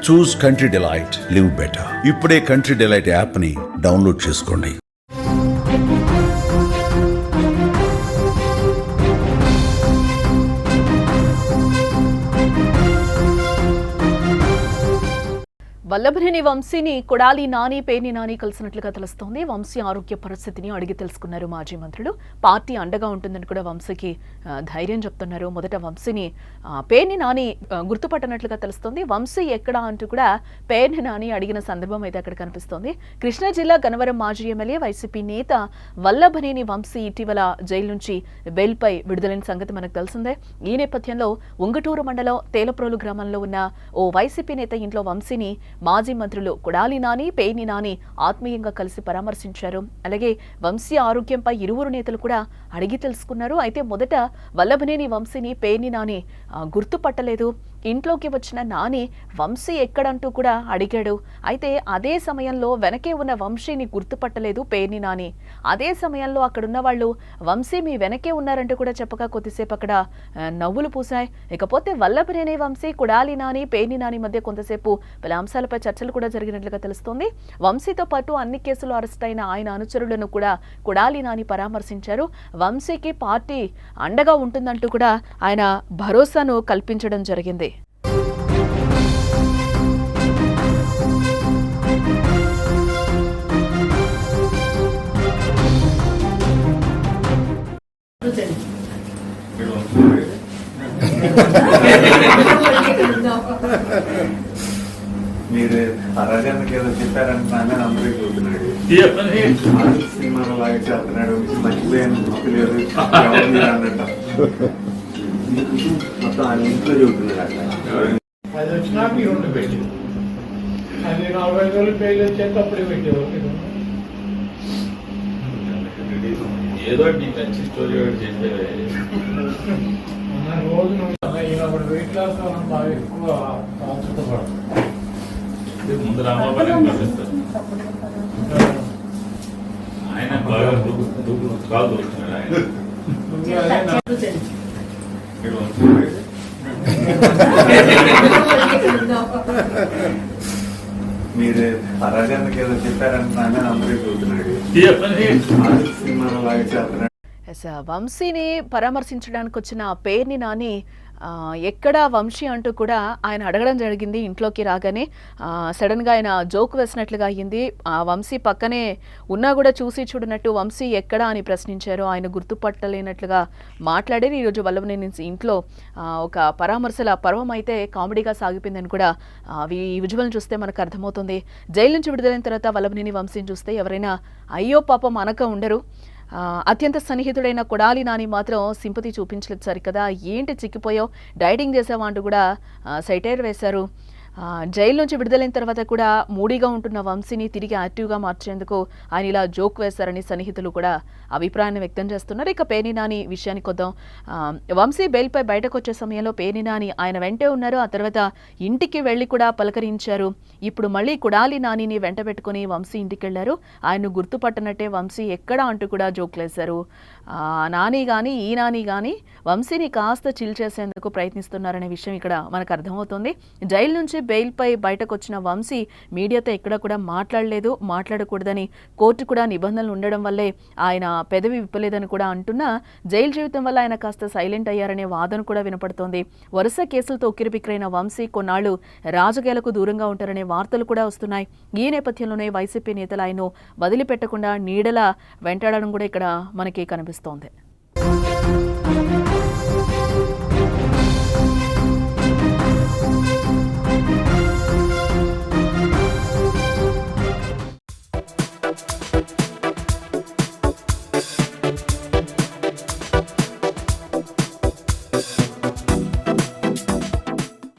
చూస్ country delight, live better. ఇప్పుడే country delight app ని download చేసుకోండి. వల్లభనేని వంశీని కొడాలి నాని, పేర్ని నాని కలిసినట్లుగా తెలుస్తోంది. వంశీ ఆరోగ్య పరిస్థితిని అడిగి తెలుసుకున్నారు మాజీ మంత్రులు. పార్టీ అండగా ఉంటుందని కూడా వంశీకి ధైర్యం చెప్తున్నారు. మొదట వంశీని పేర్ని నాని గుర్తుపట్టనట్లుగా తెలుస్తోంది. వంశీ ఎక్కడా అంటూ కూడా పేర్ని నాని అడిగిన సందర్భం అయితే అక్కడ కనిపిస్తోంది. కృష్ణా జిల్లా గన్నవరం మాజీ ఎమ్మెల్యే వైసీపీ నేత వల్లభనేని వంశీ ఇటీవల జైలు నుంచి బెయిల్పై విడుదలైన సంగతి మనకు తెలిసిందే. ఈ నేపథ్యంలో ఉంగటూరు మండలం తేలప్రోలు గ్రామంలో ఉన్న ఓ వైసీపీ నేత ఇంట్లో వంశీని మాజీ మంత్రులు కొడాలి నాని, పేర్ని నాని ఆత్మీయంగా కలిసి పరామర్శించారు. అలాగే వంశీ ఆరోగ్యంపై ఇరువురు నేతలు కూడా అడిగి తెలుసుకున్నారు. అయితే మొదట వల్లభనేని వంశీని పేర్ని నాని గుర్తుపట్టలేదు. ఇంట్లోకి వచ్చిన నాని వంశీ ఎక్కడంటూ కూడా అడిగాడు. అయితే అదే సమయంలో వెనకే ఉన్న వంశీని గుర్తుపట్టలేదు పేర్ని నాని. అదే సమయంలో అక్కడున్న వాళ్ళు వంశీ మీ వెనకే ఉన్నారంటూ కూడా చెప్పగా కొద్దిసేపు అక్కడ నవ్వులు పూసాయి. ఇకపోతే వల్లభనేని వంశీ, కొడాలి నాని, పేర్ని నాని మధ్య కొంతసేపు పలు అంశాలపై చర్చలు కూడా జరిగినట్లుగా తెలుస్తోంది. వంశీతో పాటు అన్ని కేసులు అరెస్ట్ అయిన ఆయన అనుచరులను కూడా కొడాలి నాని పరామర్శించారు. వంశీకి పార్టీ అండగా ఉంటుందంటూ కూడా ఆయన భరోసాను కల్పించడం జరిగింది. మీరు అరాజానికి ఏదో చెప్పారంటున్నా అందరికీ చూస్తున్నాడు. సినిమాలో లాగా చేస్తున్నాడు, మర్చిపోయాను లేదు అన్నట్టు మొత్తం ఆయన ఇంట్లో చూస్తున్నాడు. అట్లా అది వచ్చినా మీరు ఉండి పెట్టి అది 45 రోజులు పేరు వచ్చాక అప్పుడే పెట్టేవారు. ఏదో మంచి స్టోరీ చెప్పేవే రోజు వెయిట్ లాస్ మనం బాగా ఎక్కువ ఆతృతపడతాం. ముందు రామాబాయి ఆయన బాగా కాదు దొరుకుతున్నాడు. ఆయన మీరు అరాజానికి ఏదో చెప్పారంటున్నా అందరికీ చూస్తున్నాడు. సినిమాలో లాగా చేస్తున్నాడు. వంశీని పరామర్శించడానికి వచ్చిన పేర్ని నాని ఎక్కడా వంశీ అంటూ కూడా ఆయన అడగడం జరిగింది. ఇంట్లోకి రాగానే సడన్గా ఆయన జోక్ వేసినట్లుగా అయ్యింది. వంశీ పక్కనే ఉన్నా కూడా చూసి చూడనట్టు వంశీ ఎక్కడా అని ప్రశ్నించారు. ఆయన గుర్తుపట్టలేనట్లుగా మాట్లాడారు. ఈరోజు వల్లభనేని ఇంట్లో ఒక పరామర్శల పర్వం అయితే కామెడీగా సాగిపోయిందని కూడా ఈ విజువల్ని చూస్తే మనకు అర్థమవుతుంది. జైలు నుంచి విడుదలైన తర్వాత వల్లభనేని వంశీని చూస్తే ఎవరైనా అయ్యో పాపం అనక ఉండరు. అత్యంత సన్నిహితుడైన కొడాలి నాని మాత్రం సింపతి చూపించలేదు. సరికదా ఏంటి చిక్కిపోయావు, డైటింగ్ చేసావా అంటూ కూడా సైటైర్ వేశారు. జైలు నుంచి విడుదలైన తర్వాత కూడా మూడీగా ఉంటున్న వంశీని తిరిగి యాక్టివ్గా మార్చేందుకు ఆయన ఇలా జోక్ వేశారని సన్నిహితులు కూడా అభిప్రాయాన్ని వ్యక్తం చేస్తున్నారు. ఇక పేర్ని నాని విషయానికి వద్దాం. వంశీ బెయిల్పై బయటకు వచ్చే సమయంలో పేర్ని నాని ఆయన వెంటే ఉన్నారు. ఆ తర్వాత ఇంటికి వెళ్ళి కూడా పలకరించారు. ఇప్పుడు మళ్ళీ కొడాలి నానిని వెంట పెట్టుకుని వంశీ ఇంటికి వెళ్లారు. ఆయన్ను గుర్తుపట్టనట్టే వంశీ ఎక్కడా అంటూ కూడా జోక్లేశారు. నాని కానీ ఈ నాని కానీ వంశీని కాస్త చిల్ చేసేందుకు ప్రయత్నిస్తున్నారనే విషయం ఇక్కడ మనకు అర్థమవుతుంది. జైలు నుంచి బెయిల్పై బయటకు వచ్చిన వంశీ మీడియాతో ఎక్కడ కూడా మాట్లాడలేదు, మాట్లాడకూడదని కోర్టు కూడా నిబంధనలు ఉండడం వల్లే ఆయన పెదవి విప్పలేదని కూడా అంటున్నా జైలు జీవితం వల్ల ఆయన కాస్త సైలెంట్ అయ్యారనే వాదన కూడా వినపడుతోంది. వరుస కేసులతో ఉక్కిరిబిక్కిరైన వంశీ కొన్నాళ్లు రాజకీయాలకు దూరంగా ఉంటారనే వార్తలు కూడా వస్తున్నాయి. ఈ నేపథ్యంలోనే వైసీపీ నేతలు ఆయన్ను వదిలిపెట్టకుండా నీడలా వెంటాడడం కూడా ఇక్కడ మనకి కనిపిస్తోంది.